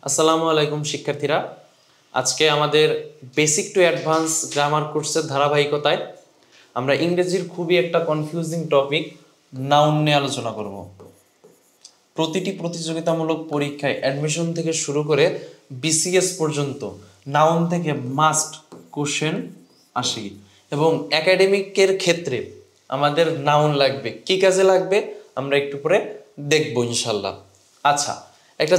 আসসালামু আলাইকুম শিক্ষার্থীরা, আজকে আমাদের বেসিক টু অ্যাডভান্স গ্রামার কোর্সের ধারাবাহিকতায় আমরা ইংরেজির খুবই একটা কনফিউজিং টপিক নাউন নিয়ে আলোচনা করব। প্রতিটি প্রতিযোগিতামূলক পরীক্ষায় অ্যাডমিশন থেকে শুরু করে বিসিএস পর্যন্ত নাউন থেকে মাস্ট কোশ্চেন আসে এবং একাডেমিকের ক্ষেত্রে আমাদের নাউন লাগবে। কি কাজে লাগবে আমরা একটু পরে দেখব ইনশাল্লাহ। আচ্ছা, একটা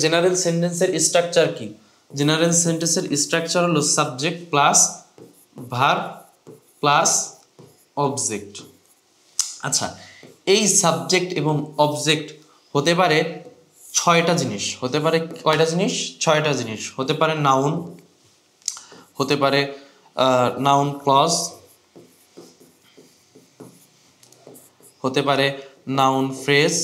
জেনারেল সেন্টেন্সের স্ট্রাকচার কি? জেনারেল সেন্টেন্সের স্ট্রাকচার হলো subject plus verb plus object. আচ্ছা, এই সাবজেক্ট এবং অবজেক্ট হতে পারে ছয়টা জিনিস। হতে পারে কয়টা জিনিস? ছয়টা জিনিস। হতে পারে নাউন, হতে পারে নাউন ক্লজ, হতে পারে নাউন ফ্রেজ,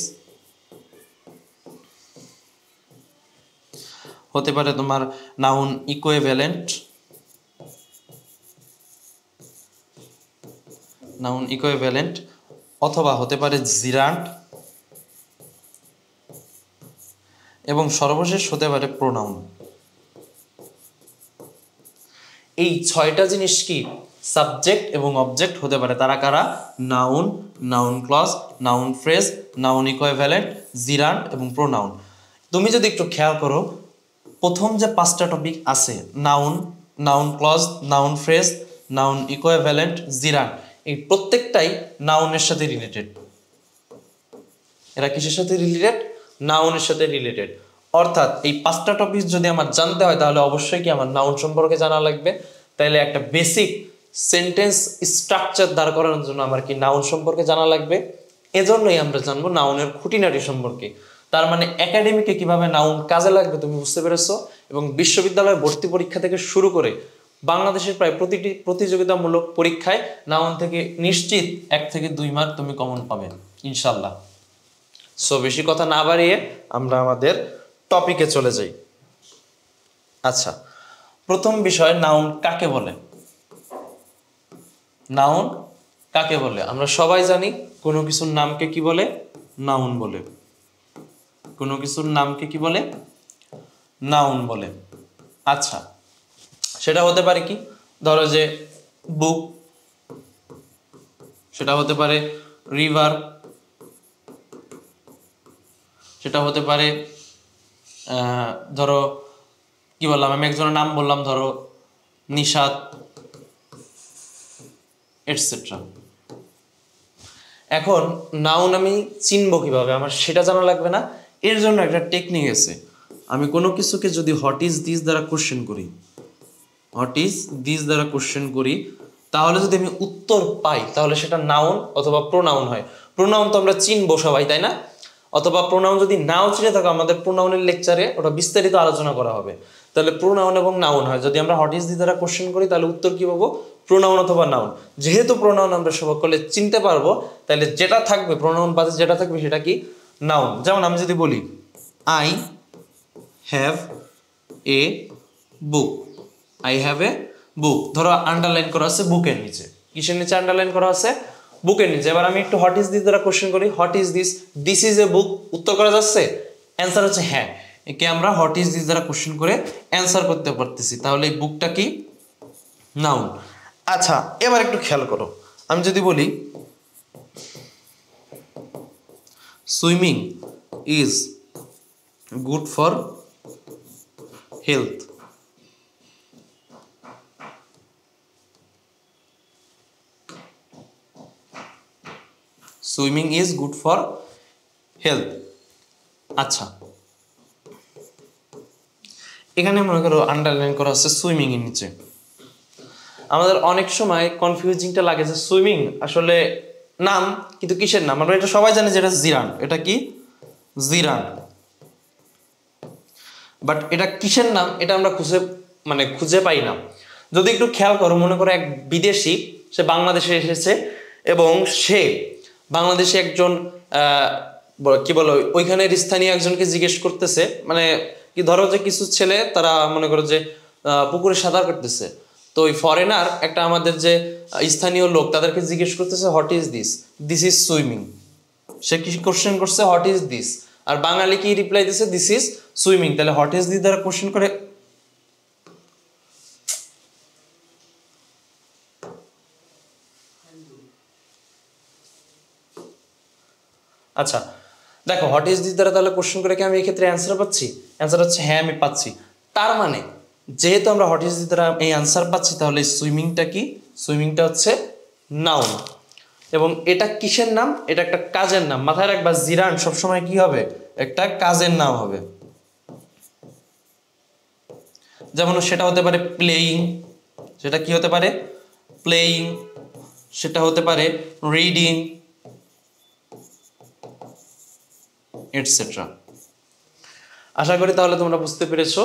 হতে পারে তোমার নাউন ইকুইভ্যালেন্ট, অথবা হতে পারে জিরান্ট, এবং সর্বশেষ হতে পারে প্রোনাউন। এই ছয়টা জিনিস কি? সাবজেক্ট এবং অবজেক্ট হতে পারে। তারা কারা? Noun, noun clause, noun phrase, noun equivalent, gerund এবং প্রোনাউন। তুমি যদি একটু খেয়াল করো, প্রথম যে পাঁচটা টপিক আছে noun, noun clause, noun phrase, noun equivalent, gerund, এই প্রত্যেকটাই নাউনের সাথে রিলেটেড। এরা কিসের সাথে রিলেটেড? নাউনের সাথে রিলেটেড। অর্থাৎ এই পাঁচটা টপিক যদি আমার জানতে হয় তাহলে অবশ্যই কি আমার নাউন সম্পর্কে জানা লাগবে। তাহলে একটা বেসিক সেন্টেন্স স্ট্রাকচার দাঁড় করানোর জন্য আমার কি নাউন সম্পর্কে জানা লাগবে। এজন্যই আমরা জানবো নাউনের খুঁটিনাটি সম্পর্কে। তার মানে একাডেমিকে কিভাবে নাউন কাজে লাগবে তুমি বুঝতে পেরেছো। এবং বিশ্ববিদ্যালয় ভর্তি পরীক্ষা থেকে শুরু করে বাংলাদেশের প্রায় প্রতিটি প্রতিযোগিতামূলক পরীক্ষায় নাউন থেকে নিশ্চিত 1 থেকে 2 মার্ক তুমি কমন পাবে ইনশাল্লাহ। সো বেশি কথা না বাড়িয়ে আমরা আমাদের টপিকে চলে যাই। আচ্ছা, প্রথম বিষয় নাউন কাকে বলে? নাউন কাকে বলে? আমরা সবাই জানি কোনো কিছুর নামকে কি বলে? নাউন বলে। কোনো কিছুর নামকে কি বলে? নাউন বলে। আচ্ছা, সেটা হতে পারে কি? ধরো যে বুক, সেটা হতে পারে রিভার, সেটা হতে পারে ধরো কি বললাম, আমি একজনের নাম বললাম, ধরো নিশাত এটসেট্রা। এখন নাউন আমি চিনবো কিভাবে? আমার সেটা জানা লাগবে না। এর জন্য একটা টেকনিক আছে। আমি কোনো কিছুকে যদি হোয়াট ইজ দিস দ্বারা কোশ্চেন করি, হোয়াট ইজ দিস দ্বারা কোশ্চেন করি, তাহলে যদি আমি উত্তর পাই তাহলে সেটা নাউন অথবা প্রোনাউন হয়। প্রোনাউন তো আমরা চিনবো সবাই, তাই না? অথবা প্রোনাউন যদি নাও চিনে থাকো, আমাদের প্রোনাউনের লেকচারে ওটা বিস্তারিত আলোচনা করা হবে। তাহলে প্রোনাউন এবং নাউন হয়। যদি আমরা হোয়াট ইজ দিস দ্বারা কোশ্চেন করি তাহলে উত্তর কি পাবো? প্রোনাউন অথবা নাউন। যেহেতু প্রোনাউন আমরা সকলে চিনতে পারবো, তাহলে যেটা থাকবে প্রোনাউন বাদে যেটা থাকবে সেটা কি? নাউন। যেমন আমি যদি বলি I have a book, I have a book, ধরো আন্ডারলাইন করা আছে বুকের নিচে। কিসের নিচে আন্ডারলাইন করা আছে? বুকের নিচে। এবার আমি একটু হোয়াট ইজ দিস দ্বারা কোশ্চেন করি, what is this, this is a book, উত্তর করা যাচ্ছে? অ্যান্সার হচ্ছে হ্যাঁ। একে আমরা হোয়াট ইজ দিস দ্বারা কোশ্চেন করে অ্যান্সার করতে পারতেছি। তাহলে এই বুকটা কি? নাউন। আচ্ছা, এবার একটু খেয়াল করো, আমি যদি বলি swimming is good for health, swimming is good for health. আচ্ছা, এখানে মনে করো আন্ডারলাইন করা আছে সুইমিং এর নিচে। আমাদের অনেক সময় কনফিউজিংটা লাগে যে সুইমিং আসলে নাম, কিন্তু কিসের নাম? আমরা এটা সবাই জানি যে এটা জিরান্ট। এটা কি? জিরান্ট। বাট এটা কিসের নাম এটা আমরা খুঁজে পাই না। যদি একটু খেয়াল করো, মনে করো এক বিদেশি, সে বাংলাদেশে এসেছে এবং সে বাংলাদেশে একজন কি বলো ওইখানের স্থানীয় একজনকে জিজ্ঞেস করতেছে, মানে কি ধরো যে কিছু ছেলে তারা মনে করো যে পুকুরে সাঁতার কাটতেছে, তো ওই ফরেনার একটা আমাদের যে স্থানীয় লোক তাদেরকে জিজ্ঞেস করতেছে what is this, this is swimming. সে কি কোশ্চেন করছে? What is this. আর বাঙালি কি রিপ্লাই দিছে, দিস ইজ সুইমিং। তাহলে হোয়াট ইজ দি দ্বারা কোশ্চেন করে, আচ্ছা দেখো হোয়াট ইজ দিস দ্বারা তাহলে কোশ্চেন করে কি আমি এই ক্ষেত্রে অ্যান্সার পাচ্ছি? অ্যান্সার হচ্ছে হ্যাঁ আমি পাচ্ছি। তার মানে যেহেতু আমরা হোয়াট ইজ দিস দ্বারা এই অ্যান্সার পাচ্ছি, তাহলে সুইমিংটা কি? সুইমিংটা হচ্ছে নাউন। এবং এটা কিসের নাম? এটা একটা কাজের নাম। মাথায় রাখবা জিরান সবসময় কি হবে? একটা কাজের নাম হবে। যেমন সেটা হতে পারে প্লেয়িং, সেটা কি হতে পারে? প্লেয়িং। সেটা হতে পারে রিডিং, এটসেট্রা। আশা করি তাহলে তোমরা বুঝতে পেরেছো।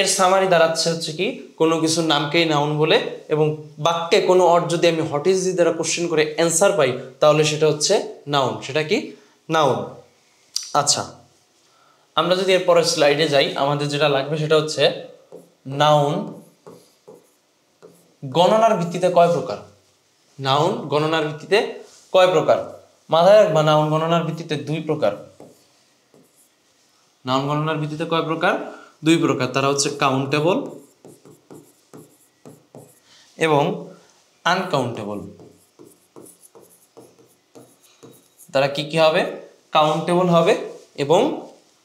এর সামারি দাঁড়াচ্ছে হচ্ছে কি, কোনো কিছুর নামকেই নাউন বলে, এবং বাক্যে কোনো অর্থ যদি আমি হোয়াট ইজ দিস দ্বারা কোশ্চেন করে অ্যান্সার পাই, তাহলে সেটা হচ্ছে নাউন। সেটা কি? নাউন। আচ্ছা, আমরা যদি এর পরের স্লাইডে যাই, আমাদের যেটা লাগবে সেটা হচ্ছে নাউন গণনার ভিত্তিতে কয় প্রকার? নাউন গণনার ভিত্তিতে কয় প্রকার? মাথায় রাখবা নাউন গণনার ভিত্তিতে দুই প্রকার। নাউন গণনার ভিত্তিতে কয় প্রকার? দুই প্রকার। তারা হচ্ছে কাউন্টেবল এবং আনকাউন্টেবল। তারা কি কি হবে? কাউন্টেবল হবে এবং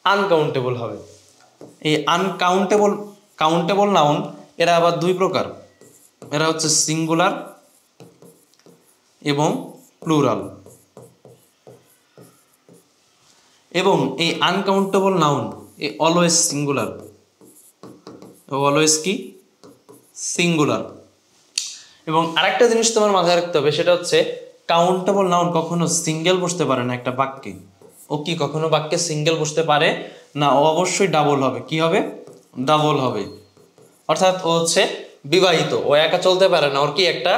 আনকাউন্টেবল হবে। এই কাউন্টেবল নাউন এরা আবার দুই প্রকার। এরা হচ্ছে সিঙ্গুলার এবং প্লুরাল। এবং এই আনকাউন্টেবল নাউন এই অলওয়েজ সিঙ্গুলার, অলওয়েজ কি? সিঙ্গুলার। এবং আরেকটা জিনিস তোমার মাথায় রাখতে হবে, সেটা হচ্ছে কাউন্টেবল নাউন কখনো সিঙ্গেল বসতে পারে না একটা বাক্যে। ও কি কখনো বাক্যে সিঙ্গেল বসতে পারে না, ও অবশ্যই ডাবল হবে। কি হবে? ডাবল হবে। অর্থাৎ ও হচ্ছে বিবাহিত, ও একা চলতে পারে না, ওর কি একটা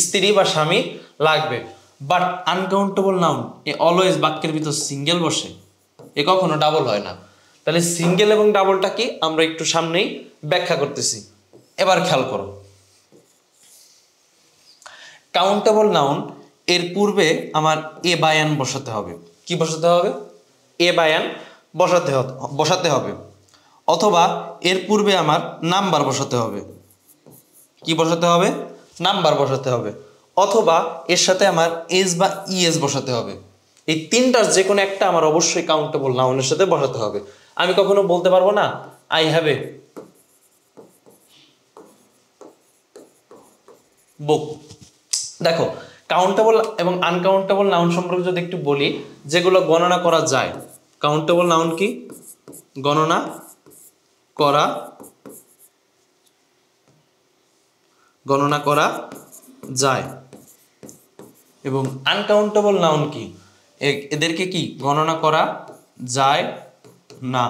স্ত্রী বা স্বামী লাগবে। But uncountable noun A always বাক্যের ভিতর সিঙ্গেল বসে, এ কখনো ডাবল হয় না। তাহলে সিঙ্গেল এবং ডাবলটা কি আমরা একটু সামনেই ব্যাখ্যা করতেছি। এবার খেয়াল করো, কাউন্টেবল নাউন এর পূর্বে আমার এ বায়ান বসাতে হবে। কি বসাতে হবে? এ বায়ান বসাতে হবে। অথবা এর পূর্বে আমার নাম্বার বসাতে হবে। কি বসাতে হবে? নাম্বার বসাতে হবে। অথবা এর সাথে আমার এস বা ইএস বসাতে হবে। এই তিনটার যে কোনো একটা আমার অবশ্যই কাউন্টেবল নাউনের সাথে বসাতে হবে। আমি কখনো বলতে পারবো না আই হ্যাভ এ বুক। দেখো কাউন্টেবল এবং আনকাউন্টেবল নাউন সম্পর্কে যদি একটু বলি, যেগুলো গণনা করা যায়। কাউন্টেবল নাউন কি? গণনা করা যায়। এবং আনকাউন্টেবল নাউন কি? এদেরকে কি গণনা করা যায় না।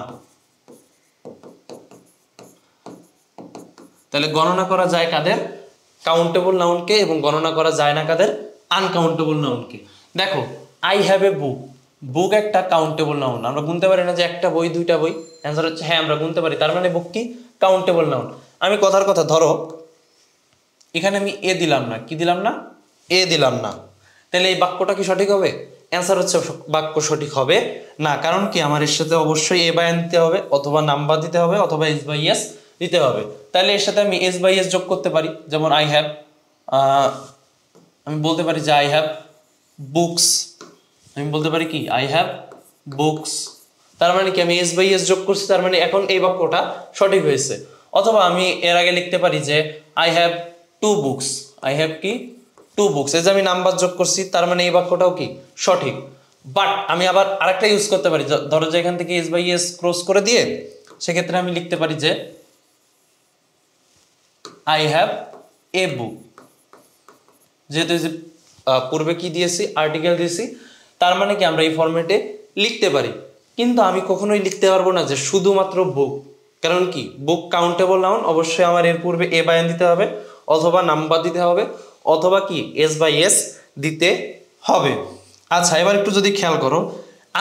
তাহলে গণনা করা যায় কাদের? কাউন্টেবল নাউনকে। এবং গণনা করা যায় না কাদের? আনকাউন্টেবল নাউনকে। দেখো আই হ্যাভ এ বুক, বুক একটা কাউন্টেবল নাউন। আমরা গুনতে পারি না যে একটা বই দুইটা বই? অ্যান্সার হচ্ছে হ্যাঁ আমরা গুনতে পারি। তার মানে বুক কি? Countable noun. আমি কথার কথা ধরো এখানে আমি এ দিলাম না। কি দিলাম না? এ দিলাম না। তাহলে এই বাক্যটা কি সঠিক হবে? অ্যান্সার হচ্ছে বাক্য সঠিক হবে না। কারণ কি আমার এর সাথে অবশ্যই এ বায়ান দিতে হবে, অথবা নাম্বার দিতে হবে, অথবা এস বাই এস দিতে হবে। তাহলে এর সাথে আমি এস বাই এস যোগ করতে পারি। যেমন আই হ্যাভ, আমি বলতে পারি যে আই হ্যাভ বুকস। আমি বলতে পারি কি? I have books. তার মানে কি আমি এস বাই এস যোগ করছি, তার মানে এখন এই বাক্যটা সঠিক হয়েছে। অথবা আমি এর আগে লিখতে পারি যে I have two books. I have কি? Two books. এই যে আমি নাম্বার যোগ করছি, তার মানে এই বাক্যটাও কি সঠিক। বাট আমি আবার আরেকটা ইউজ করতে পারি। ধরো যে এখান থেকে এস বাই এস ক্রস করে দিয়ে সেক্ষেত্রে আমি লিখতে পারি যে আই হ্যাভ এ বুক। যেহেতু পূর্বে কি দিয়েছি? আর্টিকেল দিয়েছি। তার মানে কি আমরা এই ফরম্যাটে লিখতে পারি। কিন্তু আমি কখনোই লিখতে পারবো না যে শুধুমাত্র বুক। কারণ কি? বুক কাউন্টেবল নাউন, অবশ্যই আমার এর পূর্বে এ বায়ান দিতে হবে, অথবা নাম্বার দিতে হবে, অথবা কি এস বাই এস দিতে হবে। আচ্ছা এবার একটু যদি খেয়াল করো,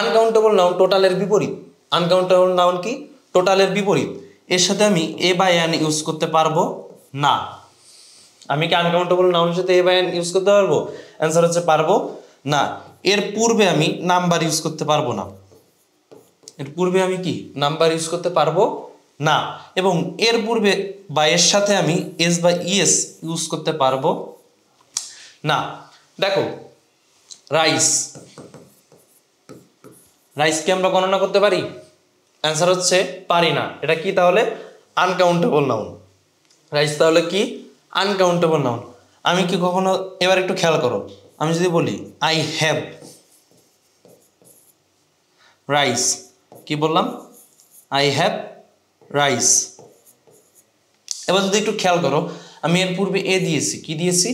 আনকাউন্টেবল নাউন টোটালের বিপরীত। আনকাউন্টেবল নাউন কি? টোটালের বিপরীত। এর সাথে আমি এ বায়ান ইউজ করতে পারবো না। আমি কি আনকাউন্টেবল নাউনের সাথে এ বায়ান ইউজ করতে পারবো? অ্যান্সার হচ্ছে পারবো না। এর পূর্বে আমি নাম্বার ইউজ করতে পারবো না। এর পূর্বে আমি কি নাম্বার ইউজ করতে পারবো না, এবং এর পূর্বে বা এর সাথে আমি এস বা ইএস ইউজ করতে পারবো না। দেখো রাইস, রাইসকে আমরা গণনা করতে পারি? অ্যান্সার হচ্ছে পারি না। এটা কি তাহলে? Uncountable noun. রাইস তাহলে কি? Uncountable noun. আমি কি কখনো, এবার একটু খেয়াল করো, আমি যদি বলি আই হ্যাভ রাইস, কি বললাম? I have rice. এবার যদি একটু খেয়াল করো, আমি এর পূর্বে এ দিয়েছি, কি দিয়েছি?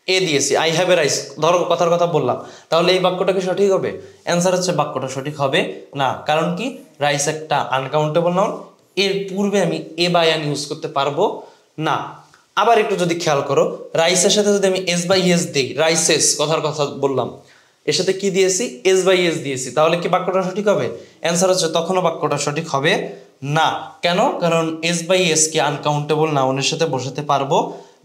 এ দিয়েছি, আই হ্যাভ এ রাইস, ধরো কথার কথা বললাম, তাহলে এই বাক্যটা কি সঠিক হবে? অ্যান্সার হচ্ছে বাক্যটা সঠিক হবে না। কারণ কি? রাইস একটা আনকাউন্টেবল নাউন, এর পূর্বে আমি এ বা অ্যান ইউজ করতে পারবো না। আবার একটু যদি খেয়াল করো, রাইসের সাথে যদি আমি এস বাই এস দিই, রাইসেস কথার কথা বললাম, এর সাথে কি দিয়েছি? এস বাই এস দিয়েছি, তাহলে কি বাক্যটা সঠিক হবে? অ্যান্সার হচ্ছে তখনও বাক্যটা সঠিক হবে না। কেন? কারণ এস বাই এস কে আনকাউন্টেবল নাউনের সাথে বসাতে পারবো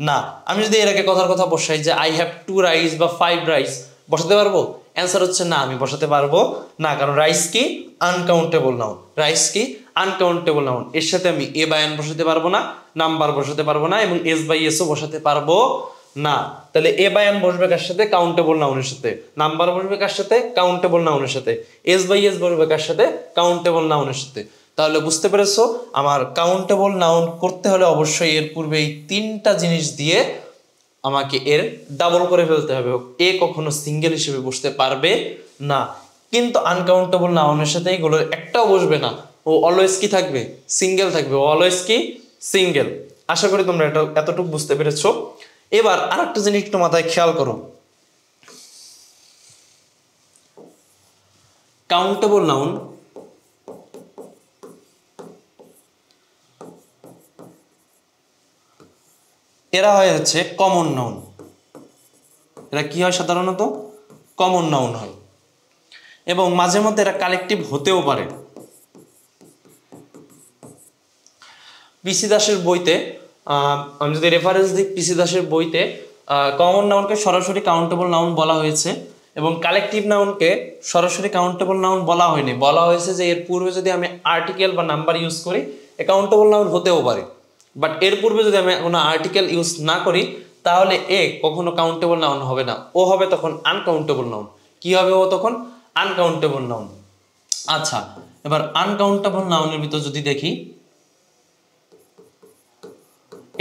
না। আমি যদি এর আগে কথার কথা বসাই যে আই হ্যাভ 2 রাইস বা 5 রাইস, বসাতে পারবো? অ্যান্সার হচ্ছে না, আমি বসাতে পারবো না। কারণ রাইস কি? Uncountable noun. রাইস কি? Uncountable noun. এর সাথে আমি এ বাই এন বসাতে পারবো না, নাম্বার বসাতে পারবো না, এবং এস বাই এসও বসাতে পারবো না। তাহলে এ বাই এন বসবে কার সাথে? কাউন্টেবল নাউনের সাথে। নাম্বার বসবে কার সাথে? কাউন্টেবল নাউনের সাথে। এস বাই এস বসবে কার সাথে? কাউন্টেবল নাউনের সাথে। তাহলে বুঝতে পেরেছো, আমার কাউন্টেবল নাউন করতে হলে অবশ্যই এর পূর্বে এই 3টা জিনিস দিয়ে আমাকে এর ডাবল করে ফেলতে হবে। এ কখনো সিঙ্গেল হিসেবে বসতে পারবে না। কিন্তু আনকাউন্টেবল নাউনের সাথে এগুলোর একটাও বসবে না, ও অলওয়েজ কি থাকবে? সিঙ্গেল থাকবে। ও অলওয়েজ কি? সিঙ্গেল। আশা করি তোমরা এটা এতটুকু বুঝতে পেরেছো। এবার আরেকটা জিনিস একটু মাথায় খেয়াল করো, কাউন্টেবল নাউন এরা হচ্ছে কমন নাউন। এরা কি হয়? সাধারণত কমন নাউন হয়, এবং মাঝে মধ্যে এরা কালেকটিভ হতেও পারে। পিসি দাসের বইতে, আমি যদি রেফারেন্স দিই, পিসি দাসের বইতে কমন নাউনকে সরাসরি কাউন্টেবল নাউন বলা হয়েছে, এবং কালেকটিভ নাউনকে সরাসরি কাউন্টেবল নাউন বলা হয়নি। বলা হয়েছে যে এর পূর্বে যদি আমি আর্টিকেল বা নাম্বার ইউজ করি, এ কাউন্টেবল নাউন হতেও পারে। বাট এর পূর্বে যদি আমি কোনো আর্টিকেল ইউজ না করি, তাহলে এ কখনো কাউন্টেবল নাউন হবে না। ও হবে তখন আনকাউন্টেবল নাউন। কি হবে ও তখন? Uncountable noun. আচ্ছা, এবার আনকাউন্টেবল নাউনের ভিতর যদি দেখি,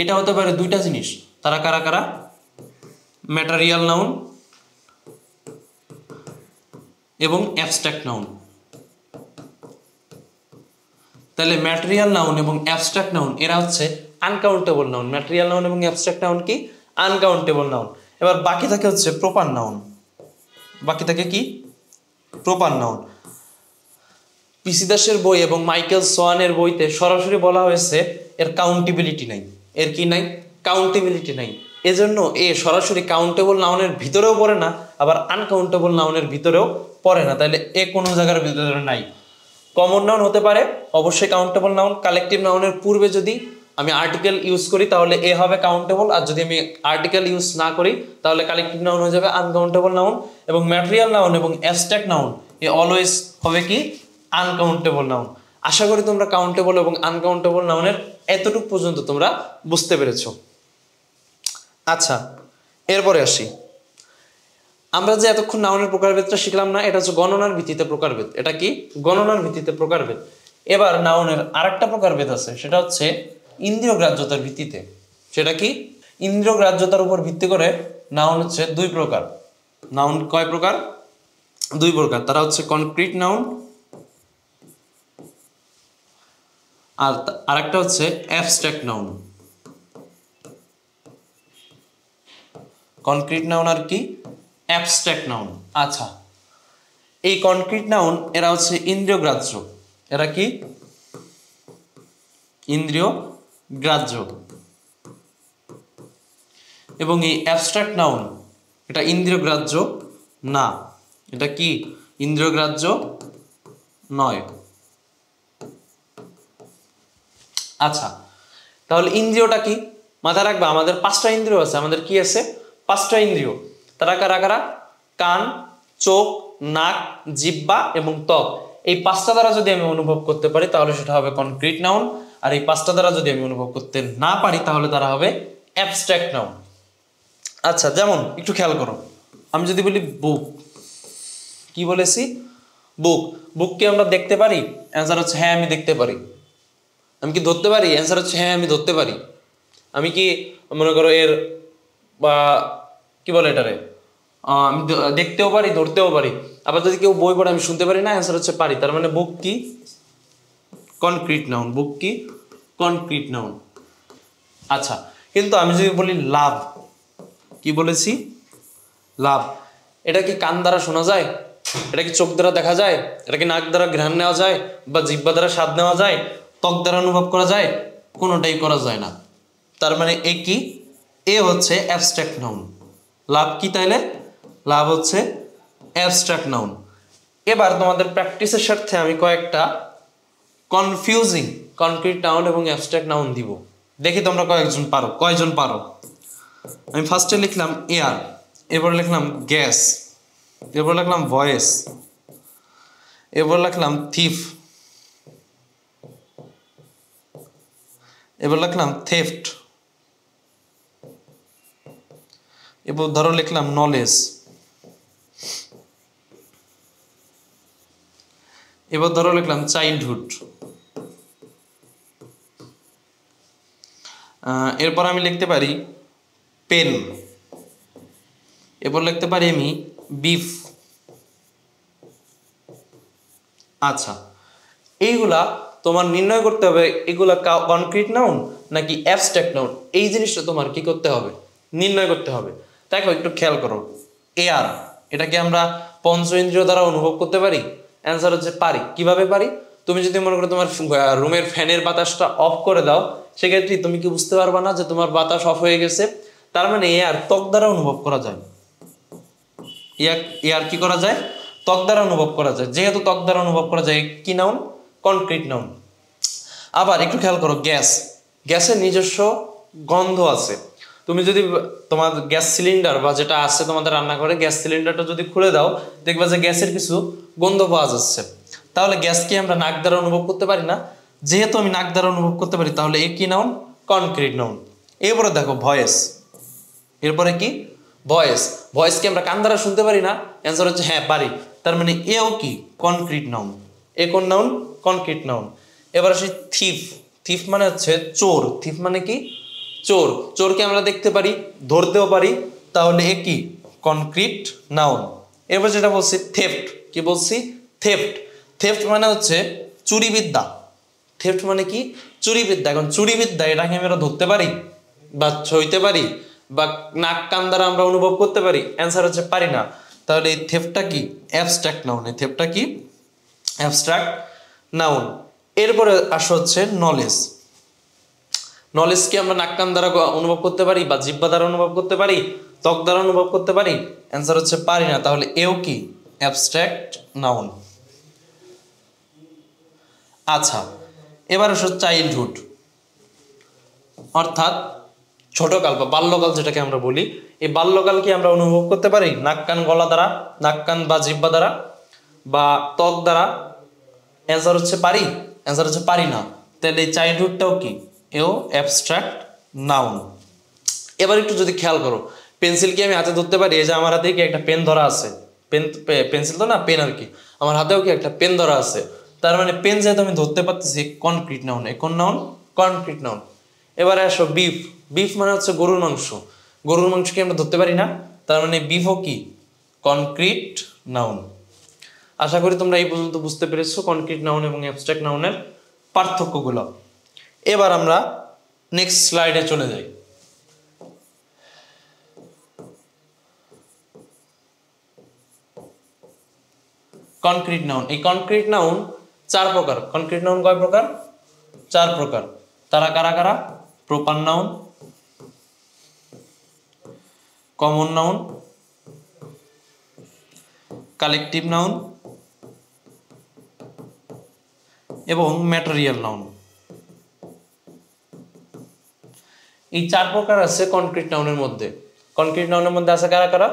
এটা হতে পারে 2টা জিনিস। তারা কারা কারা? ম্যাটেরিয়াল নাউন এবং অ্যাবস্ট্রাক্ট নাউন। তাহলে ম্যাটেরিয়াল নাউন এবং অ্যাবস্ট্রাক্ট নাউন এরা হচ্ছে আনকাউন্টেবল নাউন। ম্যাটেরিয়াল নাউন এবং অ্যাবস্ট্রাক্ট নাউন কি? Uncountable noun. এবার বাকি থাকে হচ্ছে প্রপার নাউন। বাকি থাকে কি? Proper noun. পিসি দাসের বই এবং মাইকেল সোয়ানের বইতে সরাসরি বলা হয়েছে এর কাউন্টেবিলিটি নাই। এর কি নাই? কাউন্টেবিলিটি নাই। এজন্য এ সরাসরি কাউন্টেবল নাউনের ভিতরেও পড়ে না, আবার আনকাউন্টেবল নাউনের ভিতরেও পড়ে না। তাহলে এ কোনো জায়গার ভিতরে নাই। কমন নাউন হতে পারে, অবশ্যই কাউন্টেবল নাউন। কালেকটিভ নাউনের পূর্বে যদি আমি আর্টিকেল ইউজ করি তাহলে এ হবে কাউন্টেবল, আর যদি আমি আর্টিকেল ইউজ না করি তাহলে কালেকটিভ নাউন হয়ে যাবে আনকাউন্টেবল নাউন। এবং ম্যাটেরিয়াল নাউন এবং অ্যাবস্ট্রাক্ট নাউন এ অলওয়েজ হবে কি? Uncountable noun. আশা করি তোমরা কাউন্টেবল এবং আনকাউন্টেবল নাউনের এতটুকু পর্যন্ত তোমরা বুঝতে পেরেছো। আচ্ছা, এরপরে আসি, আমরা যে এতক্ষণ নাউনের প্রকারভেদটা শিখলাম না, এটা হচ্ছে গণনার ভিত্তিতে প্রকারভেদ। এটা কি? গণনার ভিত্তিতে প্রকারভেদ। এবার নাউনের আরেকটা প্রকারভেদ আছে, সেটা হচ্ছে ইন্দ্রিয় গ্রাহ্যতার ভিত্তিতে। সেটা কি? ইন্দ্রিয় গ্রাহ্যতার উপর ভিত্তি করে নাউন হচ্ছে 2 প্রকার। নাউন কয় প্রকার? 2 প্রকার। তারা হচ্ছে কনক্রিট নাউন, আর আরেকটা হচ্ছে অ্যাবস্ট্রাক্ট নাউন। কনক্রিট নাউন আর কি? Abstract noun. আচ্ছা, এই কনক্রিট নাউন এরা হচ্ছে ইন্দ্রিয় গ্রাহ্য। এরা কি? ইন্দ্রিয় গ্রাহ্য। এবং এই অ্যাবস্ট্রাক্ট নাউন এটা ইন্দ্রিয় গ্রাহ্য না। এটা কি? ইন্দ্রিয় গ্রাহ্য নয়। আচ্ছা, তাহলে ইন্দ্রিয়টা কি? মাথায় রাখবা, আমাদের 5টা ইন্দ্রিয় আছে। আমাদের কি আছে? 5টা ইন্দ্রিয়। তারা কারা কারা? কান, চোখ, নাক, জিহ্বা এবং ত্বক। এই পাঁচটা দ্বারা যদি আমি অনুভব করতে পারি তাহলে সেটা হবে কনক্রিট নাউন, আর এই পাঁচটা দ্বারা যদি আমি অনুভব করতে না পারি তাহলে তারা হবে অ্যাবস্ট্রাক্ট নাউন। আচ্ছা, যেমন একটু খেয়াল করো, আমি যদি বলি বুক, কি বলেছি? বুক। বুককে আমরা দেখতে পারি? অ্যান্সার হচ্ছে হ্যাঁ আমি দেখতে পারি। আমি কি ধরতে পারি? অ্যান্সার হচ্ছে হ্যাঁ আমি ধরতে পারি। আমি কি মনে করো এর বা কি বলে এটারে আমি দেখতেও পারি, ধরতেও পারি। আবার যদি কেউ বই পড়ে আমি শুনতে পারি না? অ্যান্সার হচ্ছে পারি। তার মানে বুক কি? Concrete noun. বুক কি? Concrete noun. আচ্ছা, কিন্তু আমি যদি বলি লাভ, কি বলেছি? লাভ। এটা কি কান দ্বারা শোনা যায়? এটা কি চোখ দ্বারা দেখা যায়? এটা কি নাক দ্বারা ঘ্রাণ নেওয়া যায়? বা জিহ্বা দ্বারা স্বাদ নেওয়া যায়? ত্বক দ্বারা অনুভব করা যায়? কোনোটাই করা যায় না। তার মানে এ কি? এ হচ্ছে অ্যাবস্ট্রাক্ট নাউন। লাভ কি তাইলে? লাভ হচ্ছে অ্যাবস্ট্রাক্ট নাউন। এবার তোমাদের প্র্যাকটিসের স্বার্থে আমি কয়েকটা কনফিউজিং কনক্রিট নাউন এবং অ্যাবস্ট্রাক্ট নাউন দিব, দেখি তোমরা কয়জন পারো। আমি ফার্স্টে লিখলাম এয়ার, এরপর লিখলাম গ্যাস, এরপর লিখলাম ভয়েস, এরপর লিখলাম থিফ, এবার লিখলাম থেফট, এবার ধরো লিখলাম নলেজ, এবার ধরো লিখলাম চাইল্ডহুড। এরপর আমি লিখতে পারি পেন, এরপর লিখতে পারি আমি বিফ। আচ্ছা, এইগুলা তোমার নির্ণয় করতে হবে এগুলা কনক্রিট নাউন নাকি অ্যাবস্ট্রাক্ট নাউন, এই জিনিসটা তোমার কি করতে হবে? নির্ণয় করতে হবে। দেখো একটু খেয়াল করো, এয়ার, এটাকে আমরা পঞ্চ ইন্দ্রিয় দ্বারা অনুভব করতে পারি? অ্যান্সার হচ্ছে পারি। কিভাবে পারি? তুমি যদি মনে করো তোমার রুমের ফ্যানের বাতাসটা অফ করে দাও, সেক্ষেত্রে তুমি কি বুঝতে পারবা না যে তোমার বাতাস অফ হয়ে গেছে? তার মানে এয়ার ত্বক দ্বারা অনুভব করা যায়। এয়ার কি করা যায়? ত্বক দ্বারা অনুভব করা যায়। যেহেতু ত্বক দ্বারা অনুভব করা যায়, কি নাউন? Concrete noun. আবার একটু খেয়াল করো, গ্যাস, গ্যাসের নিজস্ব গন্ধ আছে। তুমি যদি তোমার গ্যাস সিলিন্ডার বা যেটা আছে তোমাদের রান্নাঘরে, গ্যাস সিলিন্ডারটা যদি খুলে দাও, দেখবা যে গ্যাসের কিছু গন্ধ পাওয়া যাচ্ছে। তাহলে গ্যাসকে আমরা নাক দ্বারা অনুভব করতে পারি না। যেহেতু আমি নাক দ্বারা অনুভব করতে পারি, তাহলে এ কি নাউন? Concrete noun. এরপরে দেখো ভয়েস, এরপরে কি? ভয়েস। ভয়েসকে আমরা কান দ্বারা শুনতে পারি না? অ্যান্সার হচ্ছে হ্যাঁ পারি। তার মানে এও কি? Concrete noun. এ কোন নাউন? Concrete noun. এবার আসি থিফ। থিফ মানে হচ্ছে চোর। থিফ মানে কি? চোর। চোরকে আমরা দেখতে পারি, ধরতেও পারি, তাহলে এ কি? Concrete noun. এবার যেটা বলছি থেফট, কি বলছি? থেফট। থেফট মানে হচ্ছে চুরিবিদ্যা। থেফট মানে কি? চুরিবিদ্যা। এখন চুরিবিদ্যা এটাকে আমরা ধরতে পারি বা ছইতে পারি বা নাক কান দ্বারা আমরা অনুভব করতে পারি? অ্যান্সার হচ্ছে পারি না। তাহলে এই থেফটটা কি? Abstract noun. এই থেফটটা কি? Abstract noun. এরপরে আসা হচ্ছে নলেজ। নলেজকে আমরা নাক কান দ্বারা অনুভব করতে পারি বা জিহ্বা দ্বারা অনুভব করতে পারি, ত্বক দ্বারা অনুভব করতে পারি? অ্যান্সার হচ্ছে পারি না। তাহলে এও কি? Abstract noun. আচ্ছা, এবার আসো চাইল্ডহুড, অর্থাৎ ছোটকাল বা বাল্যকাল যেটাকে আমরা বলি। এই বাল্যকাল কি আমরা অনুভব করতে পারি নাক কান গলা দ্বারা, নাক কান বা জিহ্বা দ্বারা বা ত্বক দ্বারা? অ্যান্সার হচ্ছে পারি। অ্যান্সার হচ্ছে পারি না। তাহলে এই চাইল্ডহুডটাও কি? এও অ্যাবস্ট্রাক্ট নাউন। এবার একটু যদি খেয়াল করো, পেন্সিল কি আমি হাতে ধরতে পারি? এই যে আমার হাতে কি একটা পেন ধরা আছে, পেন্সিল তো না, পেন আর কি। আমার হাতেও কি একটা পেন ধরা আছে। তার মানে পেন যেহেতু আমি ধরতে পারতেছি, কনক্রিট নাউন। কোন নাউন? Concrete noun. এবারে আসো বিফ। বিফ মানে হচ্ছে গরুর মাংস। গরুর মাংসকে আমরা ধরতে পারি না, তার মানে বিফও কি? Concrete noun. আশা করি তোমরা এই পর্যন্ত বুঝতে পেরেছো কনক্রিট নাউন এবং অ্যাবস্ট্রাক্ট নাউনের পার্থক্যগুলো। এবার আমরা নেক্সট স্লাইডে চলে যাই। Concrete noun. এই কনক্রিট নাউন 4 প্রকার। কনক্রিট নাউন কয় প্রকার? 4 প্রকার। তারা কারা কারা? Proper noun, common noun, collective noun এবং ম্যাটেরিয়াল নাউন। এই 4 প্রকার আছে কনক্রিট নাউনের মধ্যে। কনক্রিট নাউনের মধ্যে আছে কারা কারা?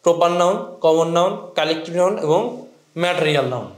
Proper noun, common noun, collective noun এবং ম্যাটেরিয়াল নাউন।